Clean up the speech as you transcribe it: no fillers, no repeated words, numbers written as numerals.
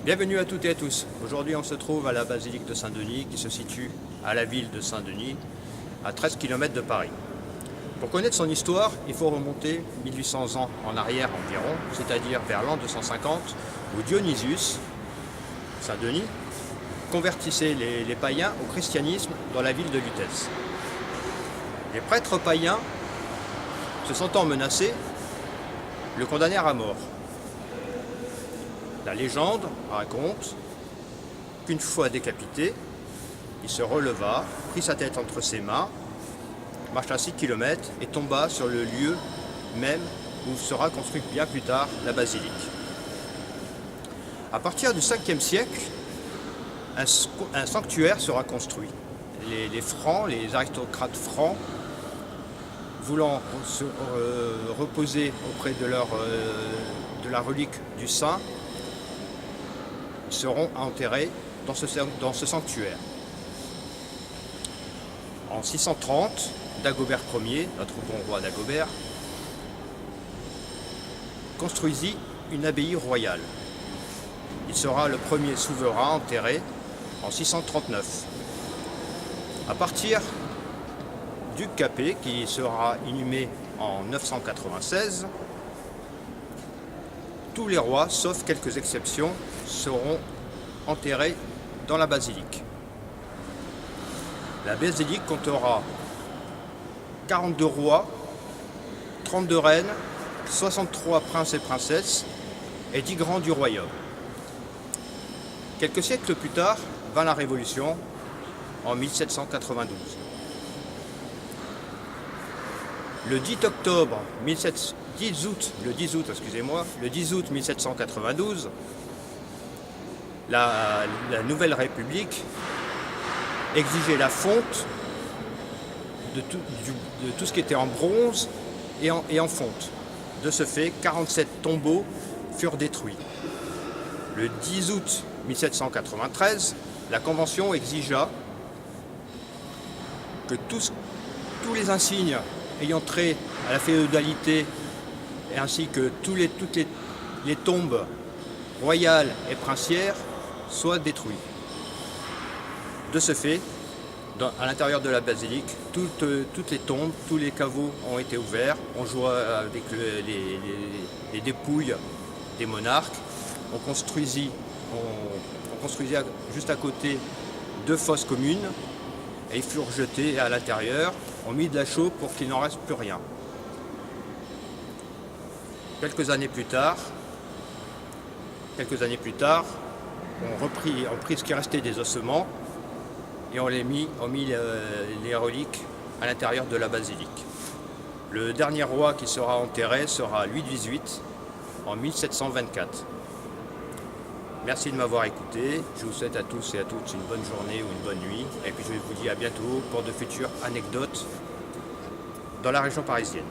Bienvenue à toutes et à tous. Aujourd'hui, on se trouve à la basilique de Saint-Denis qui se situe à la ville de Saint-Denis, à 13 km de Paris. Pour connaître son histoire, il faut remonter 1800 ans en arrière environ, c'est-à-dire vers l'an 250, où Dionysius, Saint-Denis, convertissait les païens au christianisme dans la ville de Lutèce. Les prêtres païens, se sentant menacés, le condamnèrent à mort. La légende raconte qu'une fois décapité, il se releva, prit sa tête entre ses mains, marcha 6 km et tomba sur le lieu même où sera construite bien plus tard la basilique. À partir du 5e siècle, un sanctuaire sera construit. Les Francs, les aristocrates francs, voulant se reposer auprès de la relique du saint, seront enterrés dans ce sanctuaire. En 630, Dagobert Ier, notre bon roi Dagobert, construisit une abbaye royale. Il sera le premier souverain enterré en 639. À partir du Capet, qui sera inhumé en 996, tous les rois, sauf quelques exceptions, seront enterrés dans la basilique. La basilique comptera 42 rois, 32 reines, 63 princes et princesses et 10 grands du royaume. Quelques siècles plus tard, vint la Révolution en 1792. Le 10 août 1792, la Nouvelle République exigeait la fonte de tout ce qui était en bronze et en fonte. De ce fait, 47 tombeaux furent détruits. Le 10 août 1793, la Convention exigea que tous les insignes ayant trait à la féodalité ainsi que toutes les tombes royales et princières soient détruits. De ce fait, à l'intérieur de la basilique, toutes les tombes, tous les caveaux ont été ouverts. On jouait avec les dépouilles des monarques. On construisit juste à côté 2 fosses communes et ils furent jetés à l'intérieur. On mit de la chaux pour qu'il n'en reste plus rien. Quelques années plus tard, on prit ce qui restait des ossements et on mis les reliques à l'intérieur de la basilique. Le dernier roi qui sera enterré sera Louis XVIII en 1724. Merci de m'avoir écouté. Je vous souhaite à tous et à toutes une bonne journée ou une bonne nuit. Et puis je vous dis à bientôt pour de futures anecdotes dans la région parisienne.